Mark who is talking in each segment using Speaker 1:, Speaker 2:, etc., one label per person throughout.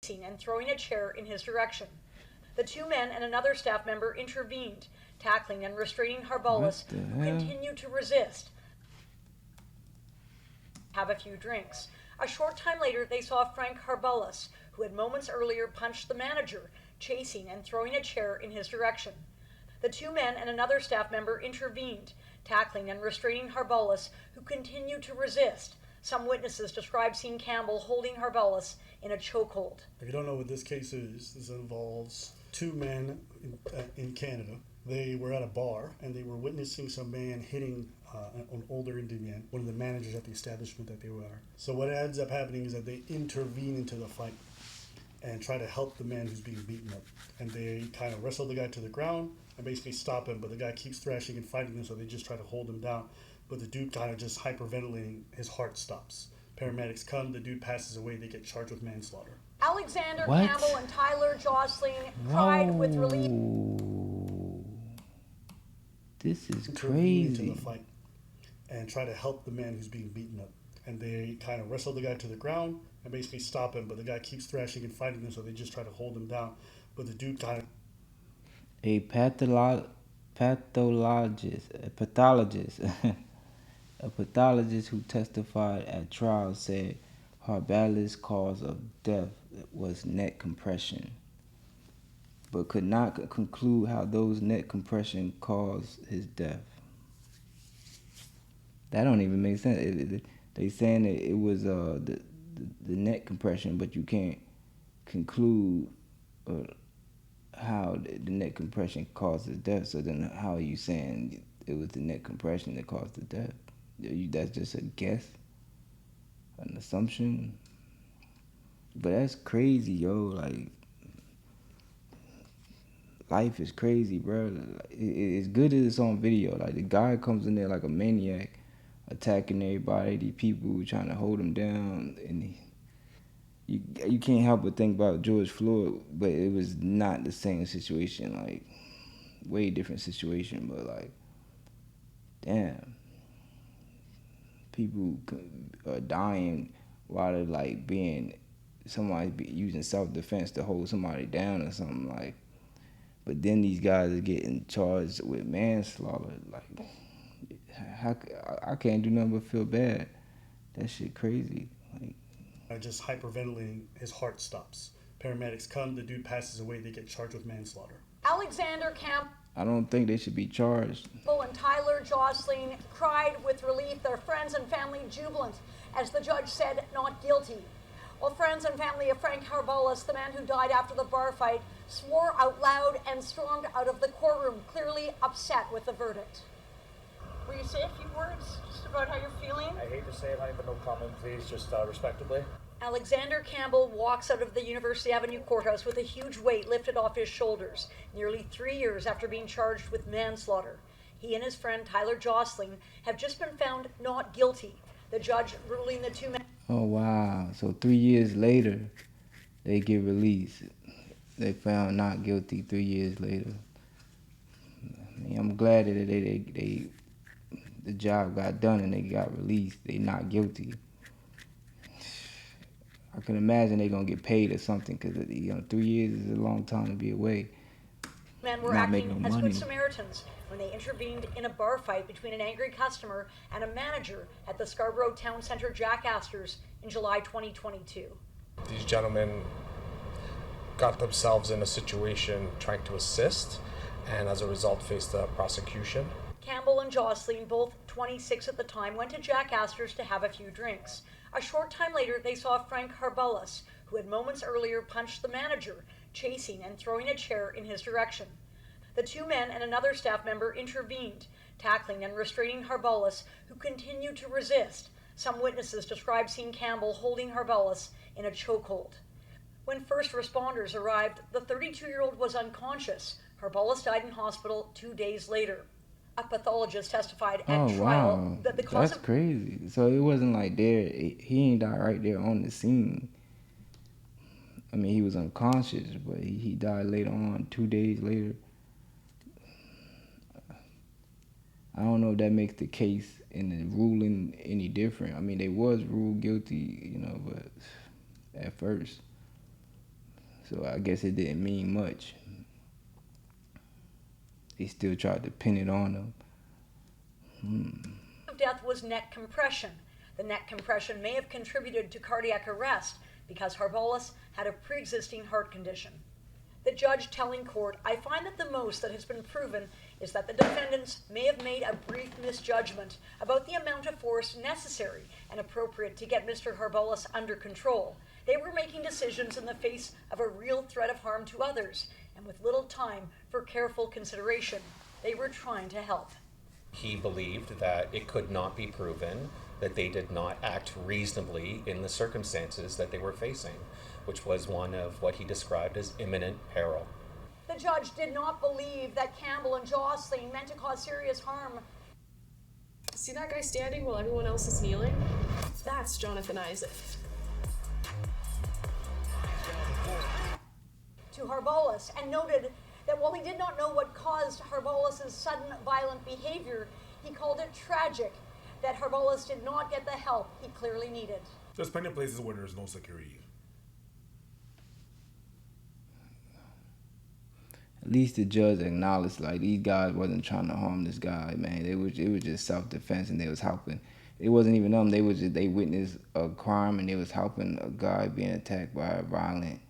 Speaker 1: and throwing a chair in his direction. The two men and another staff member intervened, tackling and restraining Harbalis, who continued to resist. Have a few drinks. A short time later, they saw Frank Harbalis, who had moments earlier punched the manager, chasing and throwing a chair in his direction. The two men and another staff member intervened, tackling and restraining Harbalis, who continued to resist. Some witnesses described seeing Campbell holding Harbalis in a chokehold.
Speaker 2: If you don't know what this case is, this involves two men in Canada. They were at a bar and they were witnessing some man hitting an older Indian, one of the managers at the establishment that they were at. So what ends up happening is that they intervene into the fight and try to help the man who's being beaten up. And they kind of wrestle the guy to the ground and basically stop him, but the guy keeps thrashing and fighting them, so they just try to hold him down. But the dude kind of just hyperventilating, his heart stops. Paramedics come, the dude passes away, they get charged with manslaughter.
Speaker 1: Alexander Campbell and Tyler Josling cried with relief.
Speaker 3: This is
Speaker 2: Intervene into
Speaker 3: crazy.
Speaker 2: the fight and try to help the man who's being beaten up. And they kind of wrestle the guy to the ground and basically stop him, but the guy keeps thrashing and fighting them, so they just try to hold him down. But the dude kind of...
Speaker 3: A pathologist, a pathologist who testified at trial said Harbalis' cause of death was neck compression, but could not conclude how those neck compression caused his death. That don't even make sense. They saying that it was the neck compression, but you can't conclude how the neck compression causes death. So then how are you saying it was the neck compression that caused the death? That's just a guess, an assumption. But that's crazy, yo. Like, life is crazy, bro. It's good as it's on video. Like, the guy comes in there like a maniac, attacking everybody, these people trying to hold him down, and you can't help but think about George Floyd, but it was not the same situation, like, way different situation, but, like, damn. People are dying while they're, like, somebody using self-defense to hold somebody down or something, like, but then these guys are getting charged with manslaughter, like, I can't do nothing but feel bad. That shit crazy, like.
Speaker 2: Just hyperventilating, his heart stops. Paramedics come, the dude passes away, they get charged with manslaughter.
Speaker 1: Alexander Campbell
Speaker 3: I don't think they should be charged.
Speaker 1: and Tyler Josling cried with relief, their friends and family jubilant as the judge said not guilty. While friends and family of Frank Harbalis, the man who died after the bar fight, swore out loud and stormed out of the courtroom, clearly upset with the verdict. Will you say a few words just about how you're feeling?
Speaker 4: I hate to say it, honey, but no comment, please, just respectably.
Speaker 1: Alexander Campbell walks out of the University Avenue courthouse with a huge weight lifted off his shoulders, nearly 3 years after being charged with manslaughter. He and his friend Tyler Josling have just been found not guilty. The judge ruling the two men...
Speaker 3: Oh, wow. So 3 years later, they get released. They found not guilty 3 years later. I mean, I'm glad that the job got done and they got released. They not guilty. I can imagine they're going to get paid or something because 3 years is a long time to be away.
Speaker 1: Men were acting as good Samaritans when they intervened in a bar fight between an angry customer and a manager at the Scarborough Town Centre Jack Astor's in July 2022.
Speaker 4: These gentlemen got themselves in a situation trying to assist, and as a result faced a prosecution.
Speaker 1: Campbell and Josling, both 26 at the time, went to Jack Astor's to have a few drinks. A short time later, they saw Frank Harbalis, who had moments earlier punched the manager, chasing and throwing a chair in his direction. The two men and another staff member intervened, tackling and restraining Harbalis, who continued to resist. Some witnesses described seeing Campbell holding Harbalis in a chokehold. When first responders arrived, the 32-year-old was unconscious. Harbalis died in hospital 2 days later. A pathologist testified at trial that the cause
Speaker 3: That's crazy. So it wasn't like he ain't died right there on the scene. I mean, he was unconscious, but he died later on, 2 days later. I don't know if that makes the case in the ruling any different. I mean, they was ruled guilty, but at first. So I guess it didn't mean much. They still tried to pin it on him.
Speaker 1: Of death was neck compression. The neck compression may have contributed to cardiac arrest because Harbalas had a pre-existing heart condition. The judge telling court, "I find that the most that has been proven is that the defendants may have made a brief misjudgment about the amount of force necessary and appropriate to get Mr. Harbalas under control. They were making decisions in the face of a real threat of harm to others, and with little time for careful consideration. They were trying to help."
Speaker 5: He believed that it could not be proven that they did not act reasonably in the circumstances that they were facing, which was one of what he described as imminent peril.
Speaker 1: The judge did not believe that Campbell and Jocelyn meant to cause serious harm.
Speaker 6: See that guy standing while everyone else is kneeling? That's Jonathan Isaac.
Speaker 1: To Harbalas, and noted that while he did not know what caused Harbalas' sudden violent behavior, he called it tragic that Harbalas did not get the help he clearly needed.
Speaker 7: There's plenty of places where there's no security.
Speaker 3: At least the judge acknowledged, like, these guys wasn't trying to harm this guy, man. It was just self-defense, and they was helping. It wasn't even them. They witnessed a crime, and they was helping a guy being attacked by a violent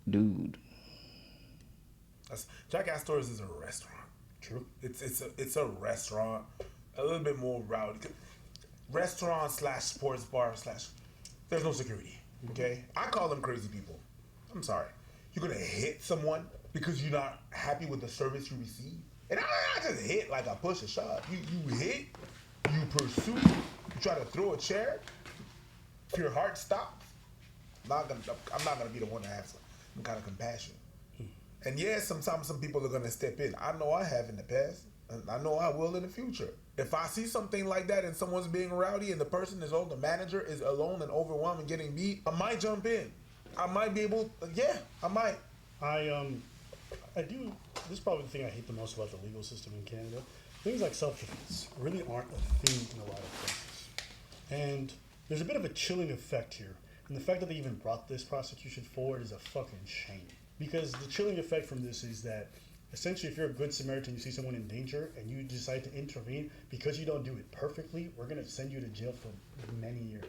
Speaker 3: dude.
Speaker 7: Jack Astor's is a restaurant.
Speaker 2: True.
Speaker 7: It's a restaurant, a little bit more rowdy. Restaurant / sports bar / there's no security. Okay, I call them crazy people. I'm sorry. You're gonna hit someone because you're not happy with the service you receive, and I just hit like I push a shot. You hit, you pursue, you try to throw a chair. If your heart stops, I'm not gonna be the one to have some kind of compassion. And yes, sometimes some people are gonna step in. I know I have in the past, and I know I will in the future. If I see something like that and someone's being rowdy and the manager is alone and overwhelmed and getting beat, I might jump in. I might be able, I might.
Speaker 2: I do. This is probably the thing I hate the most about the legal system in Canada. Things like self-defense really aren't a thing in a lot of places, and there's a bit of a chilling effect here. And the fact that they even brought this prosecution forward is a fucking shame. Because the chilling effect from this is that essentially, if you're a good Samaritan, you see someone in danger, and you decide to intervene, because you don't do it perfectly, we're going to send you to jail for many years.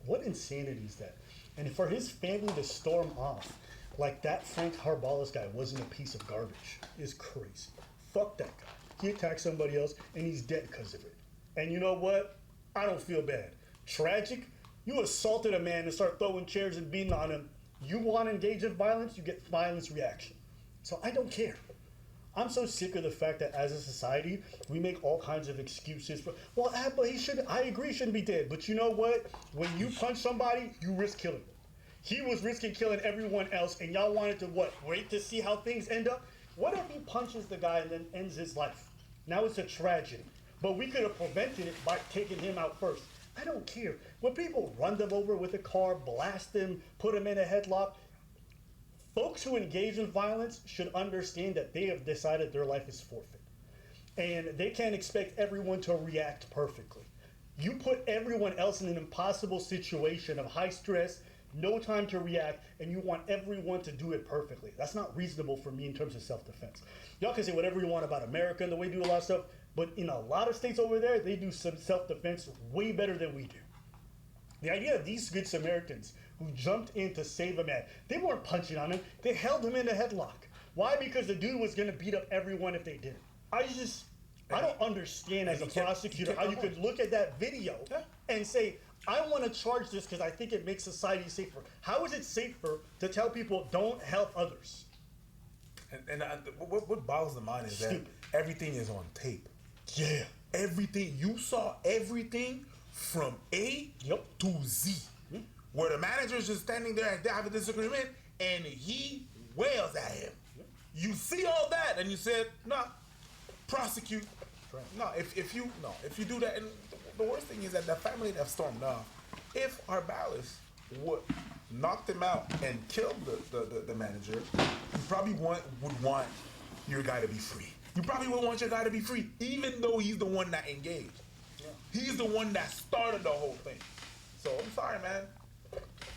Speaker 2: What insanity is that? And for his family to storm off like that Frank Harbalas guy wasn't a piece of garbage is crazy. Fuck that guy. He attacked somebody else, and he's dead because of it. And you know what? I don't feel bad. Tragic? You assaulted a man and start throwing chairs and beating on him. You want to engage in violence, you get violence reaction. So I don't care. I'm so sick of the fact that as a society, we make all kinds of excuses for, but I agree he shouldn't be dead. But you know what? When you punch somebody, you risk killing them. He was risking killing everyone else, and y'all wanted to wait to see how things end up? What if he punches the guy and then ends his life? Now it's a tragedy. But we could have prevented it by taking him out first. I don't care. When people run them over with a car, blast them, put them in a headlock, folks who engage in violence should understand that they have decided their life is forfeit. And they can't expect everyone to react perfectly. You put everyone else in an impossible situation of high stress, no time to react, and you want everyone to do it perfectly. That's not reasonable for me in terms of self-defense. Y'all can say whatever you want about America and the way we do a lot of stuff, but in a lot of states over there, they do some self-defense way better than we do. The idea of these good Samaritans who jumped in to save a man, they weren't punching on him, they held him in a headlock. Why? Because the dude was gonna beat up everyone if they didn't. I don't understand as a prosecutor how you could look at that video and say, I want to charge this because I think it makes society safer. How is it safer to tell people don't help others?
Speaker 7: And what boggles the mind is that everything is on tape.
Speaker 2: Yeah.
Speaker 7: Everything. You saw everything from A to Z. Where the manager's just standing there and they have a disagreement and he wails at him. You see all that and you said, nah, prosecute. No, if you do that, and the worst thing is that the family that stormed off, if Harbalas would knocked him out and killed the manager, you probably would want your guy to be free. You probably would want your guy to be free, even though he's the one that engaged. Yeah. He's the one that started the whole thing. So I'm sorry, man.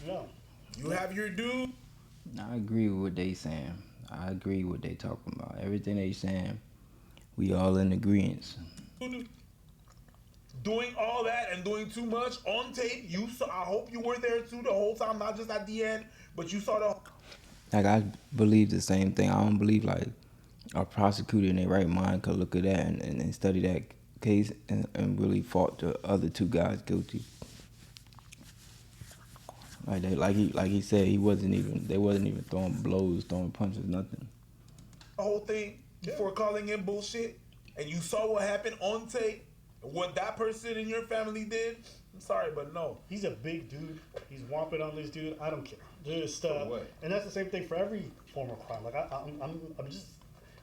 Speaker 2: No.
Speaker 7: You have your dude,
Speaker 3: I agree with what they saying. I agree with what they talking about. Everything they saying, we all in agreement.
Speaker 7: Doing all that and doing too much on tape. You saw. I hope you were there too the whole time, not just at the end, but you saw the.
Speaker 3: Like, I believe the same thing. I don't believe like a prosecutor in their right mind could look at that and study that case and really fault the other two guys guilty. Like he said, they wasn't even throwing blows, throwing punches, nothing.
Speaker 7: The whole thing before calling in bullshit, and you saw what happened on tape, what that person in your family did. I'm sorry, but no.
Speaker 2: He's a big dude. He's whomping on this dude. I don't care. Just
Speaker 7: what?
Speaker 2: and that's the same thing for every form of crime. Like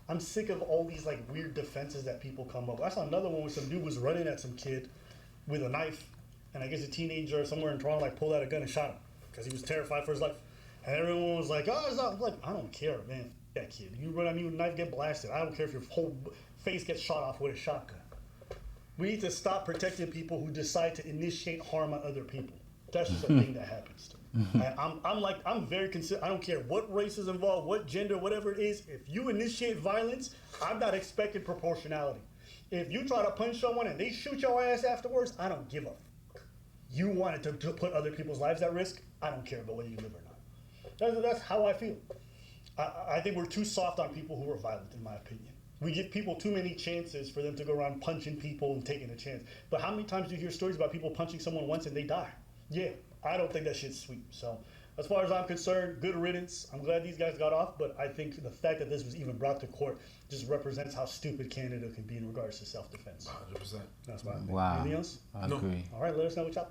Speaker 2: I'm sick of all these like weird defenses that people come up with. I saw another one where some dude was running at some kid with a knife, and I guess a teenager somewhere in Toronto like pulled out a gun and shot him because he was terrified for his life. And everyone was like, "Oh, it's not." Like, I don't care, man. That kid, you run at me with a knife, get blasted. I don't care if your whole face gets shot off with a shotgun. We need to stop protecting people who decide to initiate harm on other people. That's just a thing that happens to me. And I'm very considerate. I don't care what race is involved, what gender, whatever it is. If you initiate violence, I'm not expecting proportionality. If you try to punch someone and they shoot your ass afterwards, I don't give a fuck. You wanted to put other people's lives at risk, I don't care about whether you live or not. That's how I feel. I think we're too soft on people who are violent, in my opinion. We give people too many chances for them to go around punching people and taking a chance. But how many times do you hear stories about people punching someone once and they die? Yeah, I don't think that shit's sweet. So as far as I'm concerned, good riddance. I'm glad these guys got off, but I think the fact that this was even brought to court just represents how stupid Canada can be in regards to self-defense.
Speaker 7: 100%.
Speaker 2: That's my opinion.
Speaker 3: Wow.
Speaker 2: Anything else?
Speaker 3: I agree.
Speaker 2: All right, let us know what y'all think.